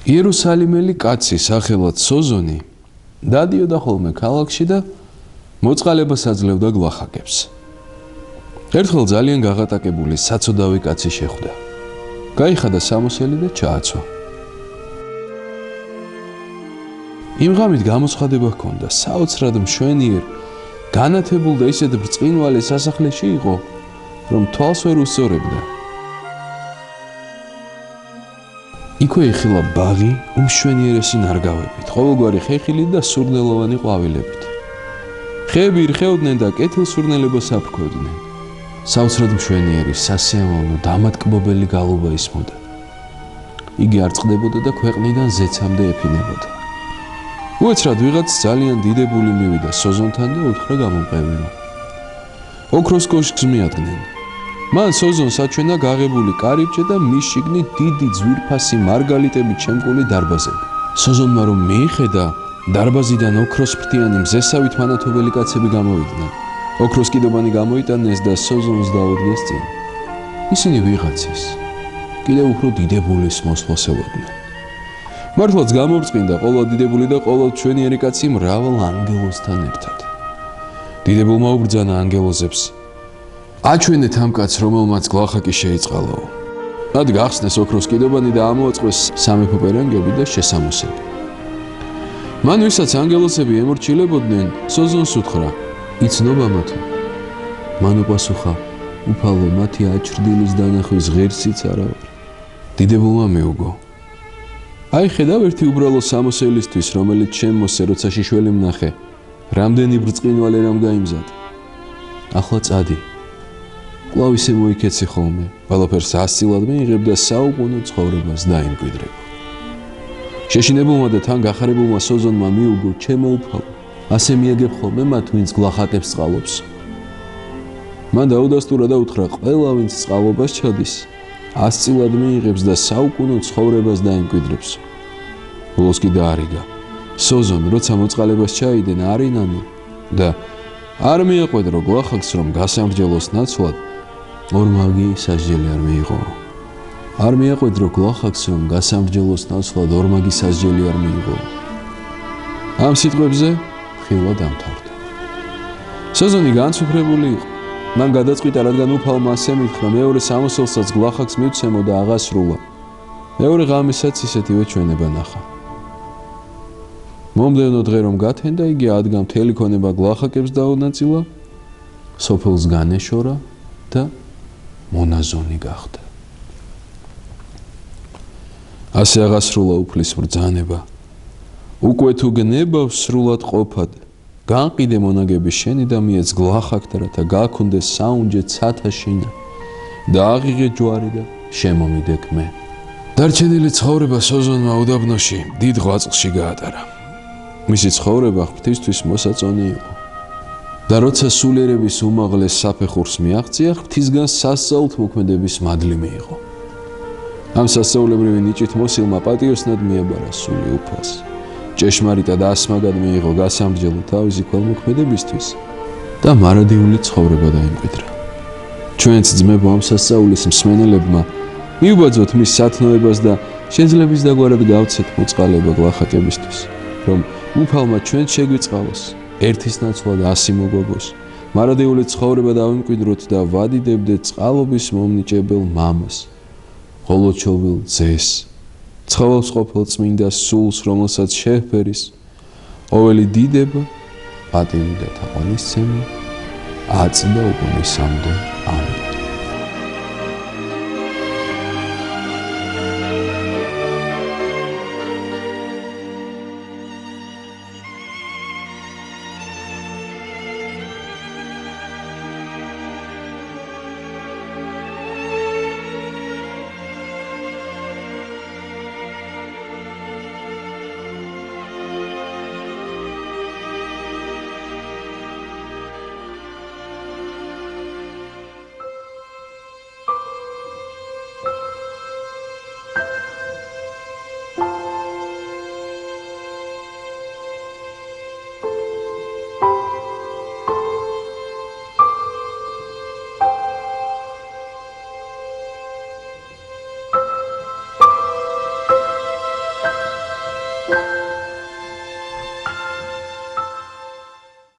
იერუსალიმელი კაცი სახელად სოზონი დადიოდა ხოლმე ქალაქში და მოწყალებას აძლევდა გლახაკებს. ერთხელ ძალიან გაღატაკებული საცოდავი კაცი შეხვდა. გაიხადა სამოსელი და ჩააცვა. იმ ღამით გამოცხადება ჰქონდა, საოცრად მშვენიერ, განათებულ და ისეთ ბრწყინვალე სასახლეში იყო, რომ თვალს ვერ უსწორებდა. იქვე იხილა ბაღი უმშვენიერესი ნარგავებით, ყოველგვარი ხეხილი და სურნელოვანი ყვავილებით. ხეები ირხეოდნენ და კეთილსურნელებას აფრქვევდნენ. საოცრად მშვენიერი, სასიამოვნო, დამატკბობელი გალობა ისმოდა. იგი არ წყდებოდა და ქვეყნიდან ზეცამდე ეფინებოდა. უეცრად ვიღაც ძალიან დიდებული მივიდა სოზონთან და უთხრა გამომყევირო. ოქროს კოშკს მიადგნენ. მან სოზონს აჩვენა გაღებული კარიბჭე და მის შიგნით დიდი ძვირფასი მარგალიტებით შემკული დარბაზები. სოზონმა რომ მიიხედა, დარბაზიდან ოქროსფრთიანი მზესავით მანათობელი კაცები გამოვიდნენ. ოქროს კიდობანი გამოიტანეს და სოზონს დაუდგეს წინ. ისინი ვიღაცის, კიდევ უფრო დიდებულის მოსვლას ელოდნენ. მართლაც გამობრწყინდა ყოლა დიდებული და ყოლა მშვენიერი კაცი მრავალ ანგელოზთან ერთად. დიდებულმა უბრძანა ანგელოზებს: აჩვენეთ ამ კაცს, რომელმაც გლახაკი შეიწყალაო. მათ გახსნეს ოქროს კიდობანი და ამოაწყვეს სამეფო პერანგები და შესამოსები. მან ვისაც ანგელოზები ემორჩილებოდნენ, სოზონს უთხრა: იცნობა მათო? მან უპასუხა: უფალო, მათი აჩრდილის დანახვის ღირსიც არა ვარ. დიდებულმა მიუგო: აი ხედავ ერთი უბრალო სამოსელისთვის, რომელიც შემოსე, როცა შიშველი მნახე, რამდენი ბრწყინვალე რამ გაიმზად. ახლა წადი. კვლავ ისე მოიქეცი ხოლმე, ყველაფერს ასწილად მიიღებ და საუკუნო ცხოვრებას დაიმკვიდრებ. შეშინებულმა და თან გახარებულმა სოზონმა მიუგო: ჩემო უფალო, ასე მიაგებ ხოლმე მათ, ვინც გლახაკებს წყალობს. მან დაუდასტურა და უთხრა: ყველა ვინც წყალობას ჩადის, ასწილად მიიღებს და საუკუნო ცხოვრებას დაიმკვიდრებს. ბოლოს კი დაარიგა. სოზონ, როცა მოწყალებას ჩაიდენ, არინანო და არ მიაყვედრო გლახაკს, რომ გასამრჯელოს ნაცვლად ორმაგი სასჯელი არ მიიღო. არ მიაყვედრო გლახაკს, რომ გასამრჯელოს ნაცვლად ორმაგი სასჯელი არ მიიღო. ამ სიტყვებზე ხილვა დამთავრდა. სოზონი განცვიფრებული იყო. მან გადაწყვიტა, რადგან უფალმა ასე მითხრა, მეორე სამოსელსაც გლახაკს მივცემო და აღასრულა. მეორე ღამესაც ისეთივე ჩვენება ნახა. მომდევნო დღე რომ გათენდა, იგი ადგა მთელი ქონება გლახაკებს დაუნაწილა, სოფელს განეშორა და მონაზონი გახდა. ასე აღასრულა უფლის ბრძანება. უკვე თუ გნებავ სრულად ყოფად, განყიდე მონაგების შენი და მიეც გლახაკთა, რათა გაქონდეს საუნჯე ცათა შინა და აღიღე ჯვარი და შემომიდექ მე. დარჩენილი ცხოვრება სოზონმა უდაბნოში დიდ ღვაწლში გაატარა. მისი ცხოვრება ღვთისთვის მოსაწონი იყო. და როცა სულიერების უმაღლეს საფეხურს მიაღწია, ღვთისგან სასწაულთ მოქმედების მადლი მიიღო. ამ სასწაულებრივი ნიჭით მოსილმა პატიოსნად მიაბარა სული უფალს. ჭეშმარიტად ასმაგად მიიღო გასამრჯელო თავისი ქველმოქმედებისთვის და მარადიული ცხოვრება დაიმკვიდრა. ჩვენც ძმებო, ამ სასწაულის მსმენელებმა მიუბაძოთ მის სათნოებას და შეძლების დაგვარად გავცეთ მოწყალება გლახაკებისთვის, რომ უფალმა ჩვენც შეგვიწყალოს, ერთის ნაცვლად 100 მოგვაგოს, მარადიული ცხოვრება დავიმკვიდროთ და ვადიდებდეთ წყალობის მომნიჭებელ მამას, ღოლოჩოვილ ძეს, ცხოველს ყოფილ წმინდა სულს, რომელსაც შეჰფერის ყოველი დიდება, პატივი და თაყვანისცემა აწ და უკუნისამდე. ამენ.